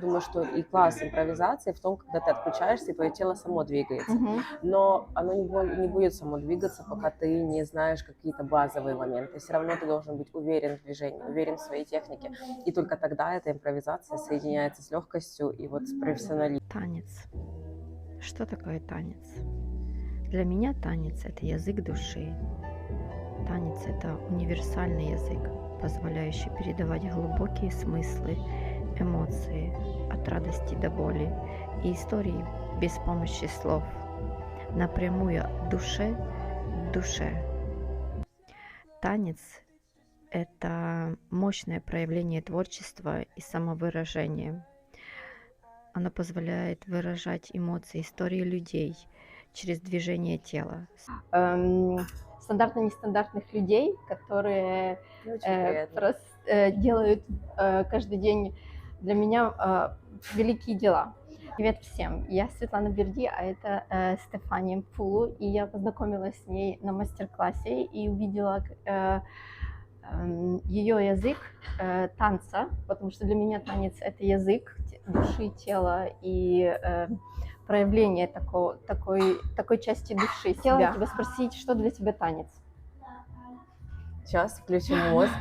Думаю, что и класс импровизации в том, когда ты отключаешься, и твое тело само двигается. Но оно не будет само двигаться, пока ты не знаешь какие-то базовые моменты. Все равно ты должен быть уверен в движении, уверен в своей технике. И только тогда эта импровизация соединяется с легкостью и вот с профессионализмом. Танец. Что такое танец? Для меня танец – это язык души. Танец – это универсальный язык, позволяющий передавать глубокие смыслы, эмоции от радости до боли и истории без помощи слов, напрямую от души к душе. Танец – это мощное проявление творчества и самовыражения. Оно позволяет выражать эмоции, истории людей через движение тела. Стандартно-нестандартных людей, которые делают каждый день для меня великие дела. Привет всем, я Светлана Берди, а это Стефания Пулу, и я познакомилась с ней на мастер-классе и увидела ее язык танца, потому что для меня танец – это язык души, тела и проявление такой части души себя. Хотела тебя спросить, что для тебя танец? Сейчас включим мозг.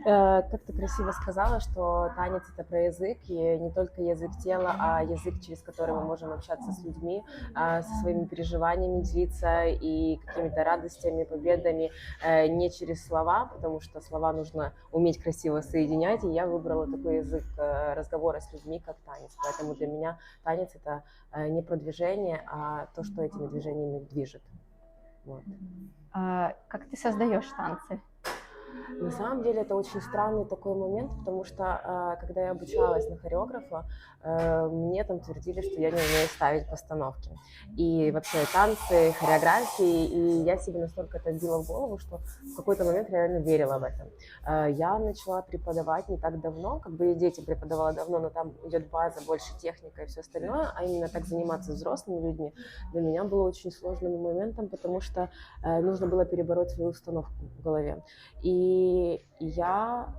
Как ты красиво сказала, что танец – это про язык, и не только язык тела, а язык, через который мы можем общаться с людьми, со своими переживаниями делиться и какими-то радостями, победами, не через слова, потому что слова нужно уметь красиво соединять, и я выбрала такой язык разговора с людьми, как танец. Поэтому для меня танец – это не про движение, а то, что этими движениями движет. Вот. Как ты создаешь танцы? На самом деле это очень странный такой момент, потому что когда я обучалась на хореографа, мне там твердили, что я не умею ставить постановки. И вообще танцы, хореографии, и я себе настолько это вбила в голову, что в какой-то момент я реально верила в это. Я начала преподавать не так давно, как бы и детям преподавала давно, но там идет база, больше техника и все остальное, а именно так заниматься взрослыми людьми для меня было очень сложным моментом, потому что нужно было перебороть свою установку в голове. И я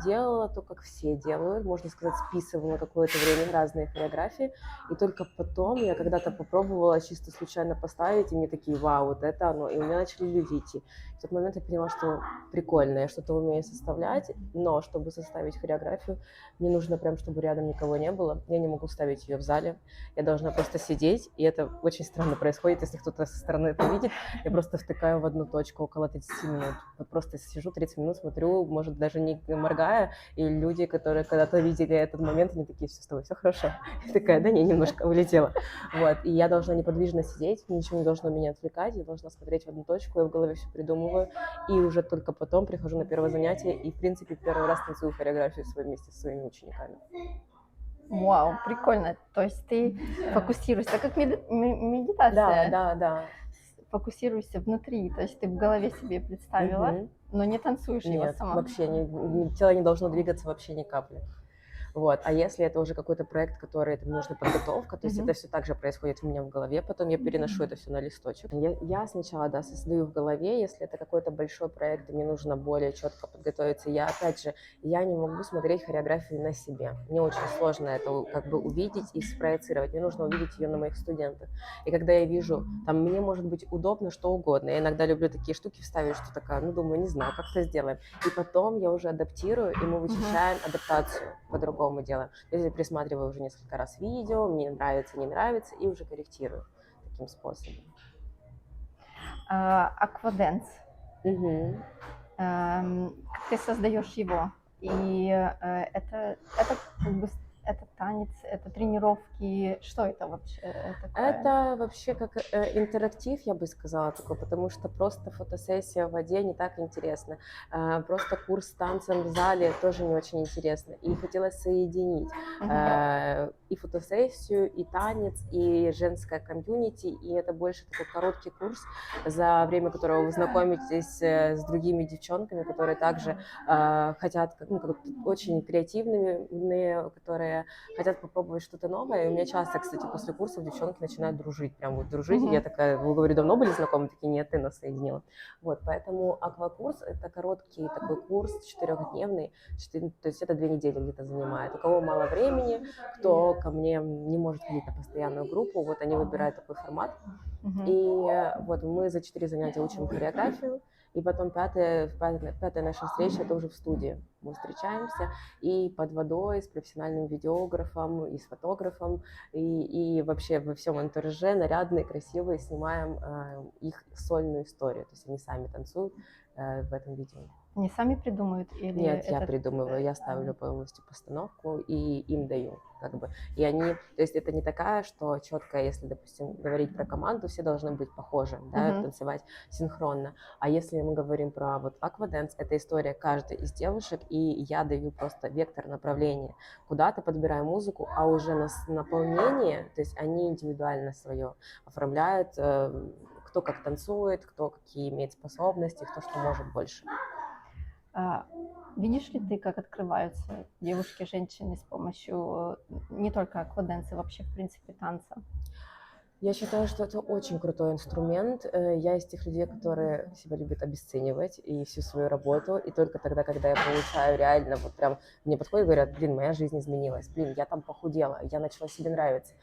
делала то, как все делают, можно сказать, списывала какое-то время разные хореографии, и только потом я когда-то попробовала чисто случайно поставить, и мне такие: вау, вот это оно, и у меня начали люди идти. В тот момент я поняла, что прикольно, я что-то умею составлять, но чтобы составить хореографию, мне нужно прям, чтобы рядом никого не было, я не могу ставить ее в зале, я должна просто сидеть, и это очень странно происходит, если кто-то со стороны это видит, я просто втыкаю в одну точку около 30 минут, вот просто сижу 30 минут, смотрю, может, даже не моргая, и люди, которые когда-то видели этот момент, они такие: все с тобой, все хорошо. Я такая: да не, немножко улетела. Вот, и я должна неподвижно сидеть, ничего не должно меня отвлекать, я должна смотреть в одну точку, я в голове все придумываю, и уже только потом прихожу на первое занятие, и, в принципе, первый раз танцую хореографию вместе со своими учениками. Вау, прикольно. То есть ты фокусируешься, как медитация. Да. Фокусируешься внутри, то есть ты в голове себе представила, но не танцуешь его сама. Вообще, тело не должно двигаться вообще ни капли. Вот. А если это уже какой-то проект, который там нужна подготовка, то есть это все так же происходит у меня в голове, потом я переношу это все на листочек. Я сначала, да, создаю в голове, если это какой-то большой проект, и мне нужно более четко подготовиться. Я, опять же, я не могу смотреть хореографию на себе. Мне очень сложно это как бы увидеть и спроецировать. Мне нужно увидеть ее на моих студентах. И когда я вижу, там, мне может быть удобно что угодно. Я иногда люблю такие штуки вставить, что такая, думаю, не знаю, как это сделаем. И потом я уже адаптирую, и мы вычищаем адаптацию по-другому делаем. Я пересматриваю уже несколько раз видео, мне нравится, не нравится, и уже корректирую таким способом. Акваденс. Как ты создаешь его? И это как бы это танец, это тренировки, что это вообще такое? Это вообще как интерактив, я бы сказала, такой, потому что просто фотосессия в воде не так интересно. Просто курс с танцем в зале тоже не очень интересно. И хотелось соединить и фотосессию, и танец, и женское комьюнити, и это больше такой короткий курс, за время которого вы знакомитесь с другими девчонками, которые также хотят, очень креативными, которые хотят попробовать быть что-то новое. И у меня часто, кстати, после курсов девчонки начинают дружить, прям вот дружить. И я такая, вы, говорю, давно были знакомы? Такие, нет, ты нас соединила. Вот, поэтому аквакурс – это короткий такой курс, 4-дневный, то есть это 2 недели где-то занимает. У кого мало времени, кто ко мне не может ходить на постоянную группу, вот они выбирают такой формат. И вот мы за 4 занятия учим хореографию, и потом пятая наша встреча – это уже в студии. Мы встречаемся и под водой с профессиональным видеографом, и с фотографом, и вообще во всем антураже нарядные, красивые, снимаем их сольную историю. То есть они сами танцуют в этом видео. Они сами придумывают или Нет, я придумываю, я ставлю полностью постановку и им даю, как бы. И они, то есть это не такая, что четко, если, допустим, говорить про команду, все должны быть похожи, да, танцевать синхронно. А если мы говорим про вот аквадэнс, это история каждой из девушек, и я даю просто вектор направления. Куда-то подбираю музыку, а уже на наполнение, то есть они индивидуально свое оформляют, кто как танцует, кто какие имеет способности, кто что может больше. Видишь ли ты, как открываются девушки, женщины с помощью не только аквадэнса, вообще, в принципе, танца? Я считаю, что это очень крутой инструмент. Я из тех людей, которые себя любят обесценивать и всю свою работу. И только тогда, когда я получаю реально, вот прям мне подходят и говорят, блин, моя жизнь изменилась, блин, я там похудела, я начала себе нравиться.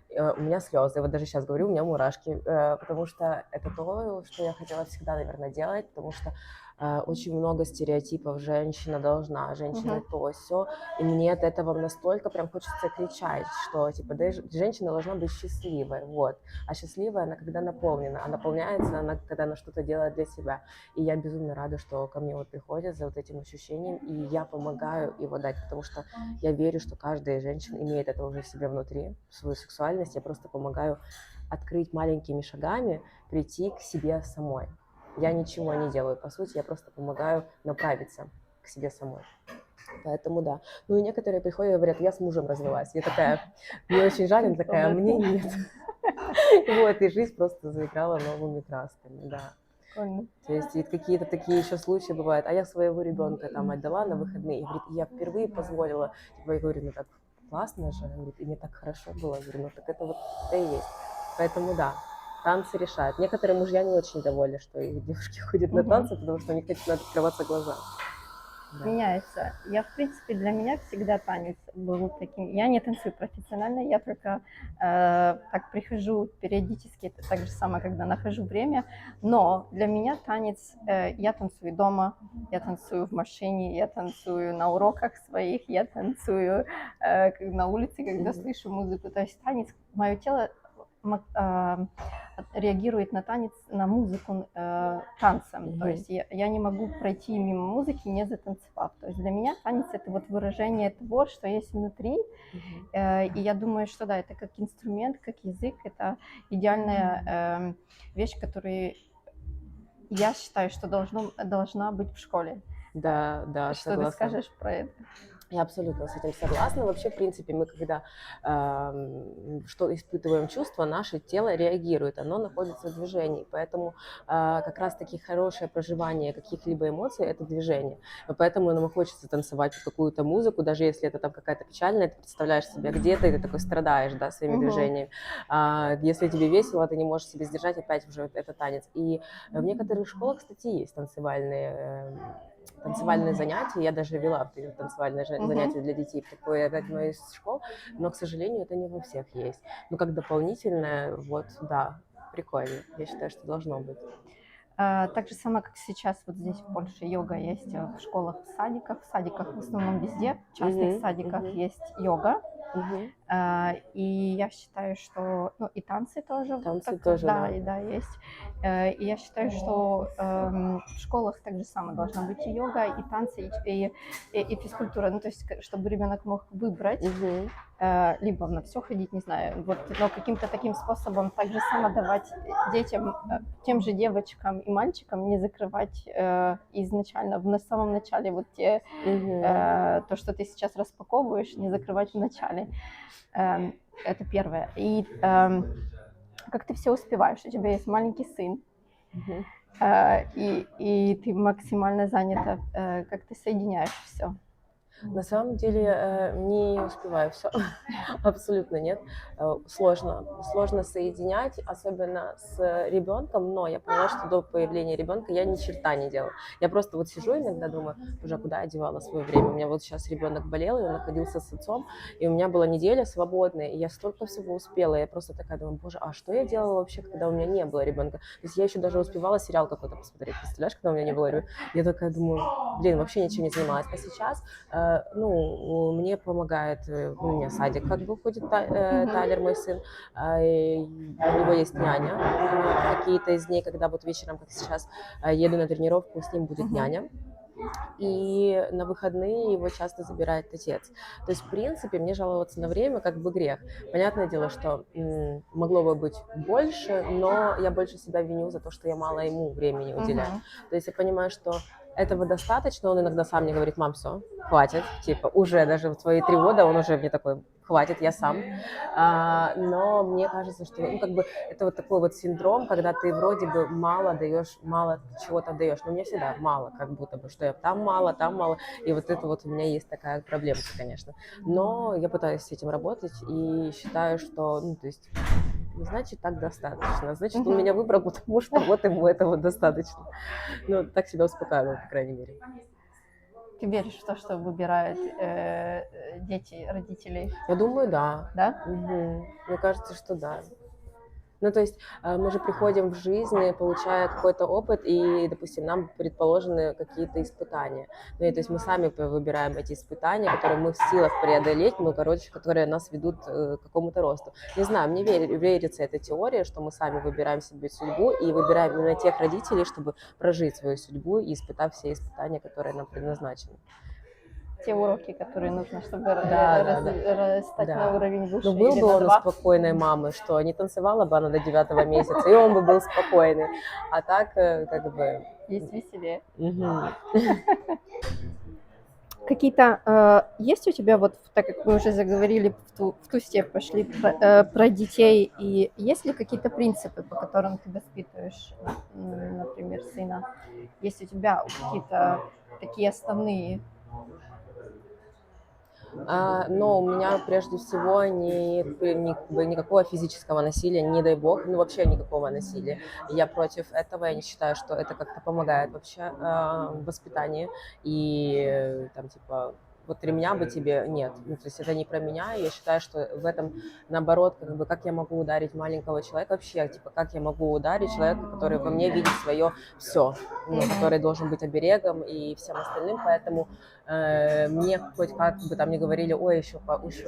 У меня слезы, вот даже сейчас говорю, у меня мурашки, потому что это то, что я хотела всегда, наверное, делать, потому что очень много стереотипов, женщина должна, женщина то, сё, и мне от этого настолько прям хочется кричать, что типа да, женщина должна быть счастливой, вот, а счастливая она когда наполнена, а наполняется она, когда она что-то делает для себя, и я безумно рада, что ко мне вот приходят за вот этим ощущением, и я помогаю его дать, потому что я верю, что каждая женщина имеет это уже в себе внутри, свою сексуальность, я просто помогаю открыть маленькими шагами, прийти к себе самой. Я ничего не делаю, по сути, я просто помогаю направиться к себе самой. Поэтому да. Ну и некоторые приходят и говорят, я с мужем развелась. Я такая, мне очень жаль, она такая, мне нет. Вот, и жизнь просто заиграла новыми красками, да. То есть и какие-то такие еще случаи бывают. А я своего ребенка там отдала на выходные. И говорит, я впервые позволила. Я говорю, ну так классно же. Говорит, и мне так хорошо было. Я говорю, ну так это вот это и есть. Поэтому да. Танцы решают. Некоторые мужья не очень довольны, что их девушки ходят на танцы, потому что у них начинают открываться глаза. Да. Меняется. Я, в принципе, для меня всегда танец был таким. Я не танцую профессионально, я только так прихожу периодически, это так же самое, когда нахожу время. Но для меня танец, я танцую дома, я танцую в машине, я танцую на уроках своих, я танцую на улице, когда слышу музыку. То есть танец, мое тело реагирует на танец, на музыку танцем. То есть я не могу пройти мимо музыки, не затанцевав. То есть для меня танец — это вот выражение того, что есть внутри. И я думаю, что да, это как инструмент, как язык, это идеальная вещь, которую я считаю, что должна быть в школе. Да, да, что согласна. Ты скажешь про это? Я абсолютно с этим согласна. Вообще, в принципе, мы когда что испытываем чувства, наше тело реагирует, оно находится в движении. Поэтому как раз-таки хорошее проживание каких-либо эмоций – это движение. И поэтому нам хочется танцевать под какую-то музыку, даже если это там какая-то печальная, ты представляешь себе, где ты такой страдаешь, да, своими движениями. Если тебе весело, ты не можешь себе сдержать, опять уже это танец. И в некоторых школах, кстати, есть танцевальные занятия. Я даже вела танцевальные занятия для детей в такой одной из школ, но, к сожалению, это не во всех есть. Но как дополнительное, вот, да, прикольно. Я считаю, что должно быть. Так же самое, как сейчас вот здесь в Польше йога есть в школах, в садиках в основном везде, в частных садиках есть йога. И я считаю, что, ну, и танцы тоже. Танцы тоже, да. Да, есть. И я считаю, что в школах так же самое должна быть и йога, и танцы, и физкультура. Ну, то есть, чтобы ребенок мог выбрать, либо на все ходить, не знаю, вот, но каким-то таким способом так же само давать детям, тем же девочкам и мальчикам не закрывать изначально, на самом начале вот те, то, что ты сейчас распаковываешь, не закрывать в начале. Это первое. И как ты все успеваешь, у тебя есть маленький сын, и ты максимально занята, как ты соединяешь все? На самом деле не успеваю все, абсолютно нет. Сложно соединять, особенно с ребенком, но я поняла, что до появления ребенка я ни черта не делала. Я просто вот сижу иногда, думаю, уже куда я девала свое время. У меня вот сейчас ребенок болел, и он находился с отцом, и у меня была неделя свободная, и я столько всего успела. Я просто такая думаю, боже, а что я делала вообще, когда у меня не было ребенка? То есть я еще даже успевала сериал какой-то посмотреть, представляешь, когда у меня не было ребенка? Я такая думаю, блин, вообще ничем не занималась. А сейчас ну, мне помогает, у меня садик как бы ходит, Тайлер, мой сын, и у него есть няня, какие-то из дней, когда вот вечером, как сейчас, еду на тренировку, с ним будет няня. И на выходные его часто забирает отец. То есть, в принципе, мне жаловаться на время как бы грех. Понятное дело, что могло бы быть больше, но я больше себя виню за то, что я мало ему времени уделяю. То есть я понимаю, что этого достаточно, он иногда сам мне говорит, мам, все, хватит, типа, уже даже в свои 3 года он уже мне такой, хватит, я сам. Но мне кажется, что, ну, как бы, это вот такой вот синдром, когда ты вроде бы мало даешь, мало чего-то даешь, но мне всегда мало, как будто бы, что я там мало, и вот это вот у меня есть такая проблемка, конечно. Но я пытаюсь с этим работать и считаю, что, ну, то есть, значит, так достаточно. Значит, он меня выбрал, потому что вот ему этого достаточно. Ну, так себя успокаиваю, по крайней мере. Ты веришь в то, что выбирают дети родителей? Я думаю, да. Да? Угу. Мне кажется, что да. Ну, то есть мы же приходим в жизнь, получая какой-то опыт, и, допустим, нам предположены какие-то испытания. Ну, и то есть мы сами выбираем эти испытания, которые мы в силах преодолеть, ну, короче, которые нас ведут к какому-то росту. Не знаю, мне верится эта теория, что мы сами выбираем себе судьбу и выбираем именно тех родителей, чтобы прожить свою судьбу и испытав все испытания, которые нам предназначены. Те уроки, которые нужно, чтобы стать Да. на уровень выше. Ну, был или бы на он у 2. спокойной мамы, что не танцевала бы она до 9-го месяца, и он бы был спокойный. А так, как бы... Есть веселее. Угу. Какие-то есть у тебя, вот так как мы уже заговорили, в ту степь пошли про детей, и есть ли какие-то принципы, по которым ты воспитываешь, например, сына? Есть у тебя какие-то такие основные? Но у меня прежде всего никакого физического насилия, не дай бог, ну вообще никакого насилия. Я против этого, я не считаю, что это как-то помогает вообще в воспитании. И там типа вот ремня бы тебе нет. Ну, то есть это не про меня. Я считаю, что в этом, наоборот, как бы как я могу ударить маленького человека вообще, типа как я могу ударить человека, который во мне видит свое все, ну, который должен быть оберегом и всем остальным. Поэтому мне хоть как бы там не говорили, ой, еще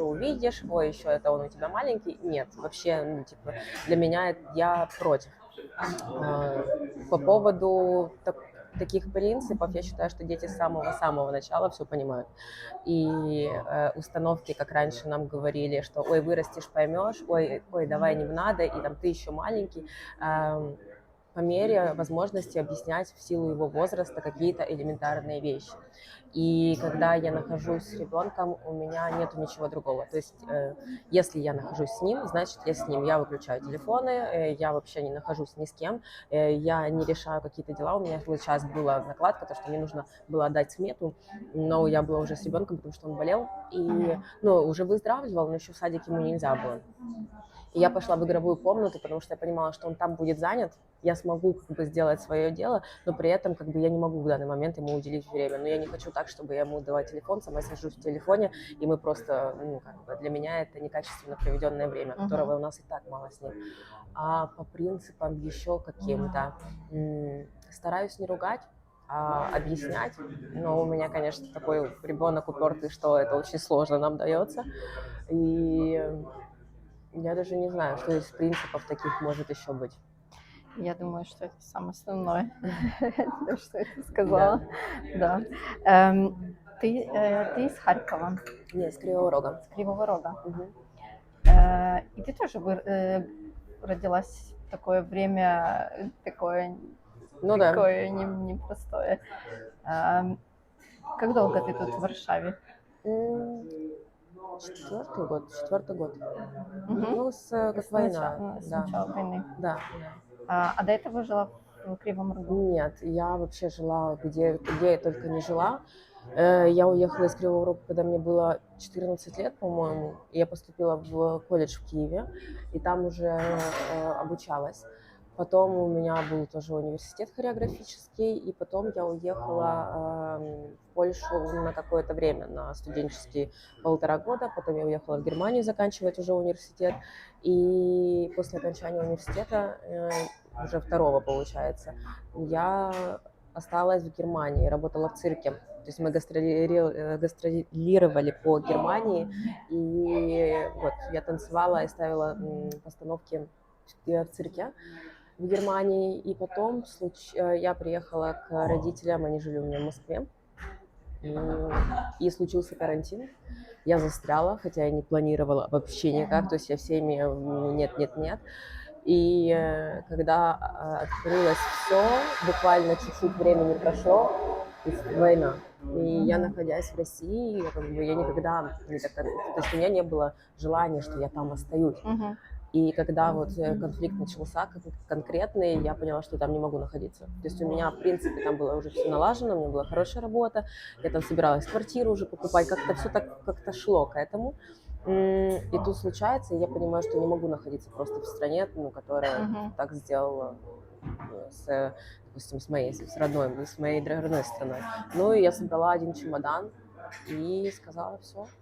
увидишь, ой, еще это он у тебя маленький. Нет, вообще, ну, типа, для меня я против. По поводу таких принципов, я считаю, что дети с самого-самого начала все понимают. И установки, как раньше нам говорили, что ой, вырастешь, поймешь, ой, давай не надо, и там ты еще маленький, по мере возможности объяснять в силу его возраста какие-то элементарные вещи. И когда я нахожусь с ребенком, у меня нету ничего другого. То есть, если я нахожусь с ним, значит, я с ним. Я выключаю телефоны, я вообще не нахожусь ни с кем, я не решаю какие-то дела. У меня вот сейчас была накладка, то, что мне нужно было отдать смету, но я была уже с ребенком, потому что он болел, и, ну, уже выздоравливал, но еще в садик ему нельзя было. И я пошла в игровую комнату, потому что я понимала, что он там будет занят, я смогу как бы сделать свое дело, но при этом как бы я не могу в данный момент ему уделить время. Но я не хочу так, чтобы я ему дала телефон, сама сижу в телефоне, и мы просто, ну, как бы для меня это некачественно проведенное время, которого у нас и так мало с ним. А по принципам еще каким-то стараюсь не ругать, объяснять, но у меня, конечно, такой ребенок упертый, что это очень сложно нам дается, и я даже не знаю, что из принципов таких может еще быть. Я думаю, что это самое основное, что ты сказала. Да. Ты из Харькова? Нет, с Кривого Рога. С Кривого Рога. И ты тоже родилась в такое время, такое непростое. Как долго ты тут в Варшаве? Четвертый год. Ну, как война. С начала войны. Да. А до этого жила в Кривом Рогу? Нет, я вообще жила, где я только не жила. Я уехала из Кривого Рога, когда мне было 14 лет, по-моему. Я поступила в колледж в Киеве, и там уже обучалась. Потом у меня был тоже университет хореографический, и потом я уехала в Польшу на какое-то время, на студенческие 1,5 года. Потом я уехала в Германию заканчивать уже университет. И после окончания университета, уже второго, получается, я осталась в Германии, работала в цирке. То есть мы гастролировали по Германии, и вот я танцевала и ставила постановки в цирке в Германии. И потом я приехала к родителям, они жили у меня в Москве, и случился карантин. Я застряла, хотя я не планировала вообще никак, то есть я всеми нет. И когда открылось все, буквально чуть-чуть времени прошло, и война. И я, находясь в России, я никогда не так, то есть у меня не было желания, что я там остаюсь. И когда вот конфликт начался конкретный, я поняла, что я там не могу находиться. То есть у меня, в принципе, там было уже все налажено, у меня была хорошая работа, я там собиралась квартиру уже покупать, как-то все так как-то шло к этому. И тут случается, и я понимаю, что не могу находиться просто в стране, которая так сделала допустим, с моей родной страной. Ну и я собрала один чемодан и сказала,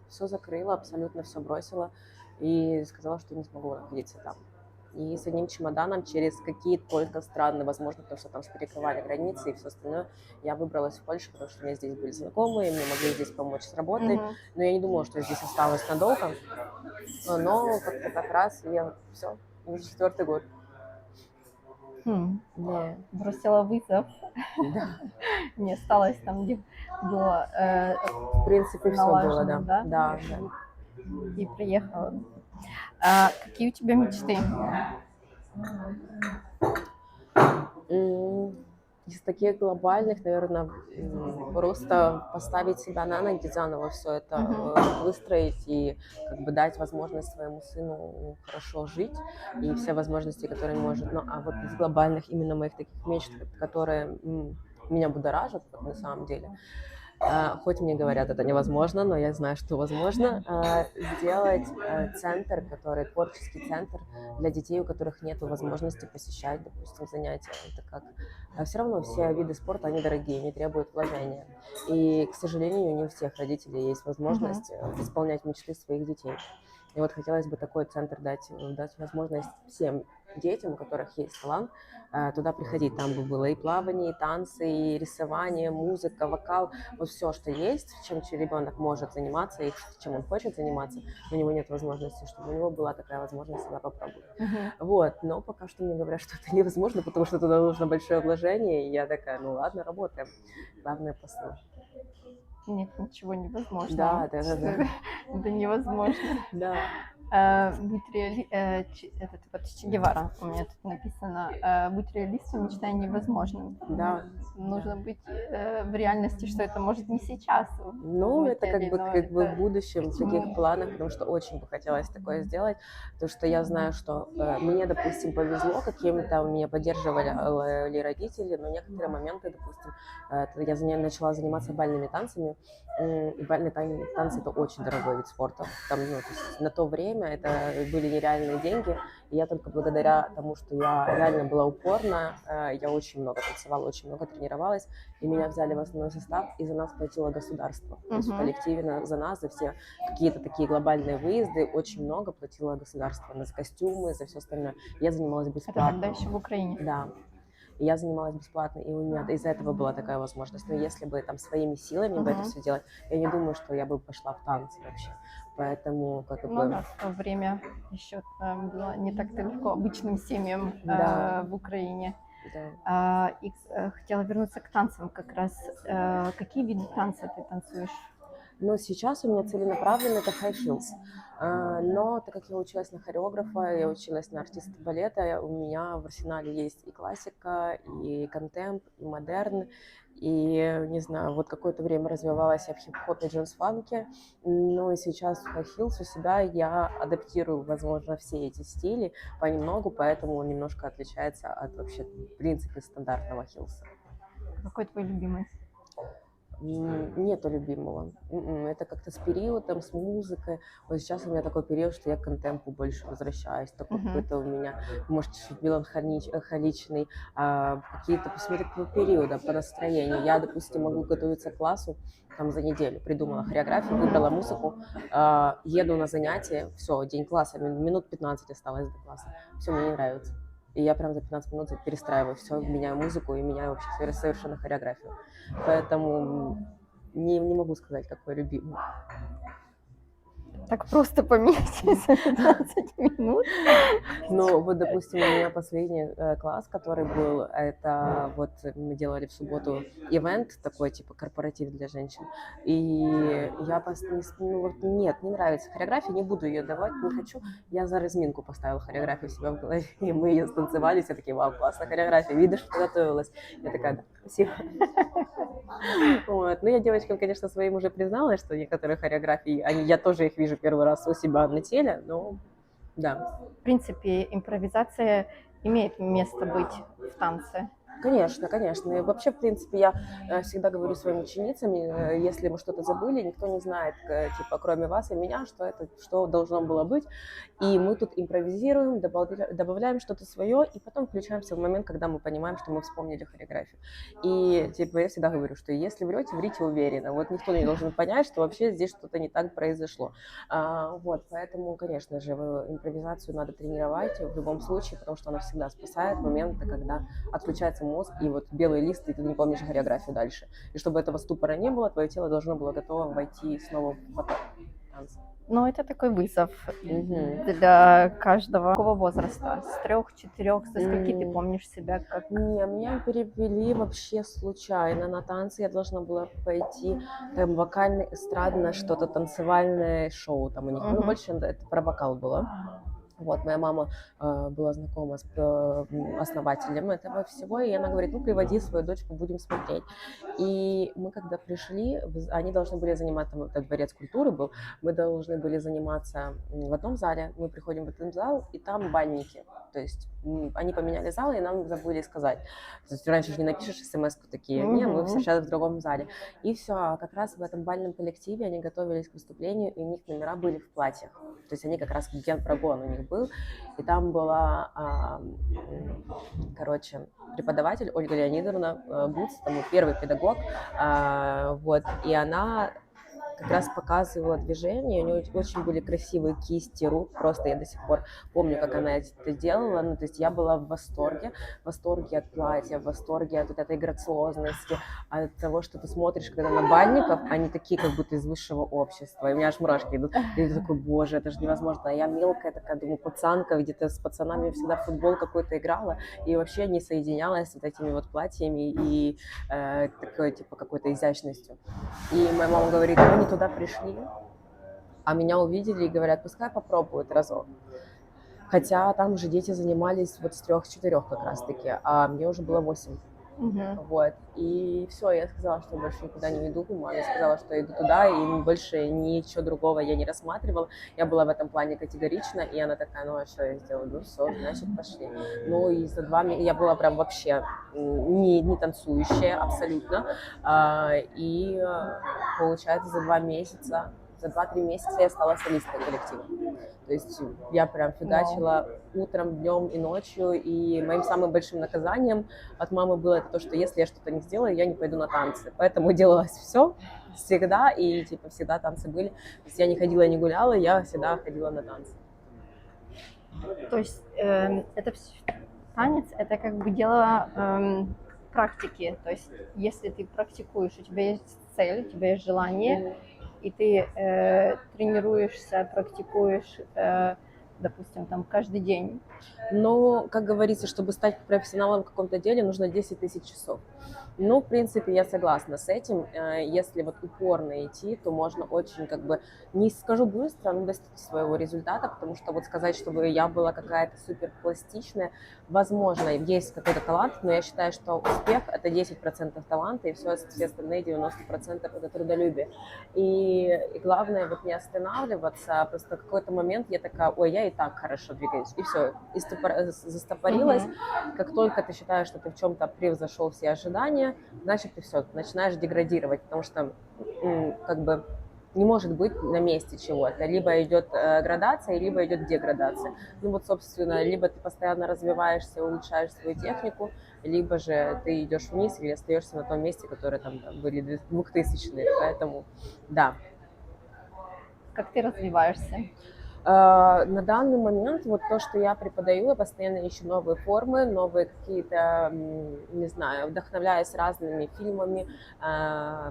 все закрыла, абсолютно все бросила, и сказала, что не смогу находиться там. И с одним чемоданом через какие-то только страны, возможно, потому что там перекрывали границы и все остальное, я выбралась в Польшу, потому что у меня здесь были знакомые, мне могли здесь помочь с работой, но я не думала, что я здесь осталась надолго, но как-то так раз, и я все, уже 4-й год. Да. Бросила вызов. Да. Не осталось там, где было В принципе, все было, налажено, да. да? И приехала. Какие у тебя мечты? Из таких глобальных, наверное, просто поставить себя на ноги, заново все это выстроить и как бы дать возможность своему сыну хорошо жить и все возможности, которые он может. Ну, а вот из глобальных именно моих таких мечт, которые меня будоражат, вот, на самом деле, хоть мне говорят, это невозможно, но я знаю, что возможно, сделать центр, творческий центр для детей, у которых нет возможности посещать, допустим, занятия. Это как все равно все виды спорта, они дорогие, они требуют вложения. И, к сожалению, не у всех родителей есть возможность исполнять мечты своих детей. И вот хотелось бы такой центр дать возможность всем детям, у которых есть талант, туда приходить. Там бы было и плавание, и танцы, и рисование, музыка, вокал, вот все, что есть, чем ребенок может заниматься и чем он хочет заниматься, у него нет возможности, чтобы у него была такая возможность себя попробовать. Вот, но пока что мне говорят, что это невозможно, потому что туда нужно большое вложение, и я такая, ну ладно, работаем. Главное посыл. Нет ничего невозможного. Да. Это невозможно. Да. Быть это вот Че Гевара у меня тут написано. Быть реалистом, мечтай невозможным. Да. Нужно быть в реальности, что это может не сейчас. Ну, это как бы в будущем, в таких планах, потому что очень бы хотелось такое сделать, потому что я знаю, что мне, допустим, повезло, какими-то меня поддерживали родители, но некоторые моменты, допустим, я начала заниматься бальными танцами, и бальные танцы — это очень дорогой вид спорта. Там, то есть на то время это были нереальные деньги, и я только благодаря тому, что я реально была упорна, я очень много танцевала, очень много тренировалась, и меня взяли в основной состав, и за нас платило государство. То есть в коллективе за нас, за все какие-то такие глобальные выезды очень много платило государство, за костюмы, за все остальное. Я занималась бесплатно. Это тогда еще в Украине? Да. И я занималась бесплатно, и у меня из-за этого была такая возможность. Но если бы там своими силами бы это все делать, я не думаю, что я бы пошла в танцы вообще. Поэтому да, в то время еще было не так легко обычным семьям в Украине. Да. И хотела вернуться к танцам как раз. Какие виды танца ты танцуешь? Но сейчас у меня целенаправленно это high heels. Но так как я училась на хореографа, я училась на артиста балета, у меня в арсенале есть и классика, и контемп, и модерн, и, не знаю, вот какое-то время развивалась я в хип-хопе, джаз-фанке, но и сейчас в high heels у себя я адаптирую, возможно, все эти стили понемногу, поэтому он немножко отличается от вообще, в принципе, стандартного хилса. Какой твой любимый? Нету любимого. Это как-то с периодом, с музыкой. Вот сейчас у меня такой период, что я к контемпу больше возвращаюсь. Такой Мгм. какой-то у меня, может, чуть-чуть меланхоличный. Какие-то посмотрю по периодам, по настроению. Я, допустим, могу готовиться к классу там за неделю. Придумала хореографию, выбрала музыку, еду на занятия. Все, день класса, минут 15 осталось до класса. Все, мне не нравится. И я прям за 15 минут перестраиваю все, меняю музыку и меняю вообще совершенно хореографию. Поэтому не могу сказать, какой любимый. Так просто поменять за 15 минут? Ну, вот, допустим, у меня последний класс, который был, это вот мы делали в субботу ивент такой, типа корпоратив для женщин. И я ну, вот нет, не нравится хореография, не буду ее давать, не хочу. Я за разминку поставила хореографию себя в голове, и мы ее станцевали, все такие, вау, классная хореография, видишь, что готовилась. Я такая, да, спасибо. Вот. Ну, я девочкам, конечно, своим уже призналась, что некоторые хореографии, я тоже их вижу первый раз у себя на теле, но да. В принципе, импровизация имеет место быть в танце. Конечно, конечно. И вообще, в принципе, я всегда говорю своим ученицам, если мы что-то забыли, никто не знает, типа, кроме вас и меня, что должно было быть. И мы тут импровизируем, добавляем что-то свое, и потом включаемся в момент, когда мы понимаем, что мы вспомнили хореографию. И, типа, я всегда говорю, что если врете, врите уверенно. Вот никто не должен понять, что вообще здесь что-то не так произошло. Вот, поэтому, конечно же, импровизацию надо тренировать в любом случае, потому что она всегда спасает моменты, когда отключается мозг, и вот белый лист, и ты не помнишь хореографию дальше. И чтобы этого ступора не было, твое тело должно было готово войти снова в поток танца. Но это такой вызов для каждого. Какого возраста? С 3-4? Со скольки ты помнишь себя как? Не, меня перевели вообще случайно на танцы. Я должна была пойти там вокальное, эстрадное, что-то танцевальное шоу там у них. Ну, больше это про вокал было. Вот, моя мама была знакома с основателем этого всего, и она говорит, ну, приводи свою дочку, будем смотреть. И мы, когда пришли, они должны были заниматься, там, это дворец культуры был, мы должны были заниматься в одном зале, мы приходим в этот зал, и там бальники. То есть они поменяли зал, и нам забыли сказать. То есть раньше же не напишешь смс-ку такие, не, мы сейчас в другом зале. И все, как раз в этом бальном коллективе они готовились к выступлению, и у них номера были в платьях. То есть они как раз генпрогон у них был. И там была, преподаватель Ольга Леонидовна Буц, там первый педагог, вот, и она как раз показывала движения, у нее очень были красивые кисти рук, просто я до сих пор помню, как она это делала, ну, то есть я была в восторге от платья, в восторге от вот этой грациозности, от того, что ты смотришь, когда на бальников, они такие, как будто из высшего общества, и у меня аж мурашки идут, и ты такой, боже, это же невозможно, а я мелкая такая, думаю, пацанка, где-то с пацанами всегда в футбол какой-то играла, и вообще не соединялась с вот этими вот платьями и такой, типа, какой-то изящностью. И моя мама говорит, мы не туда пришли, а меня увидели и говорят, пускай попробуют разок. Хотя там уже дети занимались вот с 3-4 как раз-таки, а мне уже было 8. Вот. И все, я сказала, что больше никуда не иду. Мама сказала, что иду туда, и больше ничего другого я не рассматривала. Я была в этом плане категорична, и она такая, ну а что я сделаю? Ну все, значит, пошли. Ну и за 2 месяца я была прям вообще не танцующая абсолютно. И получается, за 2-3 месяца я стала солисткой коллектива. То есть я прям фигачила утром, днем и ночью, и моим самым большим наказанием от мамы было это то, что если я что-то не сделаю, я не пойду на танцы. Поэтому делалось все всегда, и типа всегда танцы были. То есть я не ходила, не гуляла, я всегда ходила на танцы. То есть это танец, это как бы дело практики. То есть если ты практикуешь, у тебя есть цель, у тебя есть желание, и ты тренируешься, практикуешь, допустим, там каждый день. Но, как говорится, чтобы стать профессионалом в каком-то деле, нужно 10 000 часов. Ну, в принципе, я согласна с этим. Если вот упорно идти, то можно очень, как бы, не скажу быстро, но достичь своего результата, потому что вот сказать, чтобы я была какая-то супер пластичная, возможно, есть какой-то талант, но я считаю, что успех – это 10% таланта, и все остальные 90% – это трудолюбие. И главное вот не останавливаться, а просто в какой-то момент я такая, ой, я и так хорошо двигаюсь, и все, и застопорилась. Как только ты считаешь, что ты в чем-то превзошел все ожидания, движение, значит, ты все, начинаешь деградировать, потому что как бы не может быть на месте чего-то. Либо идет градация, либо идет деградация. Ну вот, собственно, либо ты постоянно развиваешься, улучшаешь свою технику, либо же ты идешь вниз или остаешься на том месте, которое там были 2000-е. Поэтому, да. Как ты развиваешься? На данный момент вот то, что я преподаю, я постоянно ищу новые формы, новые какие-то, не знаю, вдохновляюсь разными фильмами,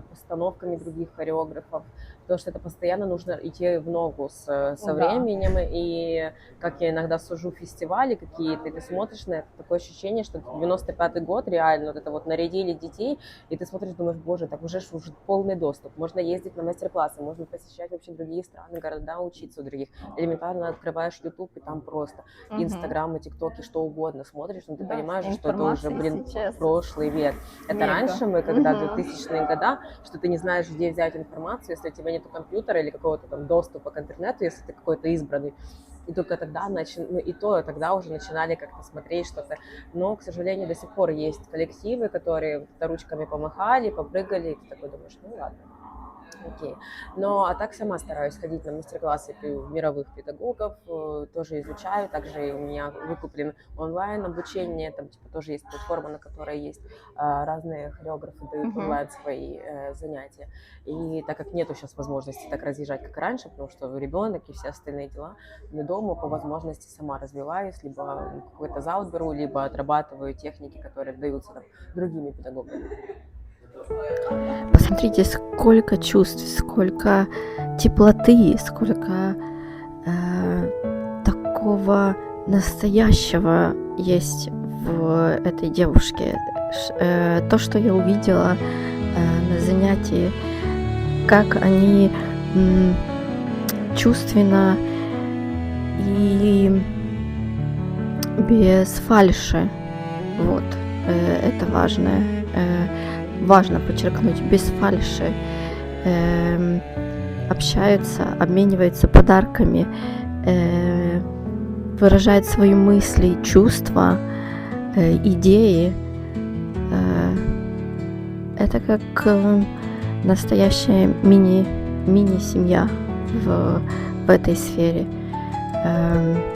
постановками других хореографов, потому что это постоянно нужно идти в ногу со Да. временем, и как я иногда сужу фестивали какие-то, и ты смотришь на это, такое ощущение, что 95-й год реально, вот это вот нарядили детей, и ты смотришь, думаешь, боже, так уже полный доступ, можно ездить на мастер-классы, можно посещать вообще другие страны, города, учиться у других. Элементарно открываешь YouTube, и там просто Инстаграмы, ТикТоки, что угодно смотришь, но ты Да, понимаешь, что это уже, информации сейчас прошлый век. Это мега. раньше мы, когда 2000-е года, что ты не знаешь, где взять информацию, если у тебя нет компьютера или какого-то там доступа к интернету, если ты какой-то избранный. И только тогда тогда уже начинали как-то смотреть что-то. Но, к сожалению, до сих пор есть коллективы, которые ручками помахали, попрыгали, и ты такой думаешь, ну ладно. Окей. А так сама стараюсь ходить на мастер-классы мировых педагогов, тоже изучаю, также у меня выкуплен онлайн обучение, там типа тоже есть платформа, на которой есть разные хореографы дают онлайн свои занятия. И так как нету сейчас возможности так разъезжать, как раньше, потому что ребенок и все остальные дела, но дома по возможности сама развиваюсь, либо какой-то зал беру, либо отрабатываю техники, которые даются там другими педагогами. Посмотрите, сколько чувств, сколько теплоты, сколько такого настоящего есть в этой девушке. То, что я увидела на занятии, как они чувственно и без фальши. Вот, это важное. Важно подчеркнуть, без фальши общаются, обмениваются подарками, выражают свои мысли, чувства, идеи. Это как настоящая мини-семья в этой сфере.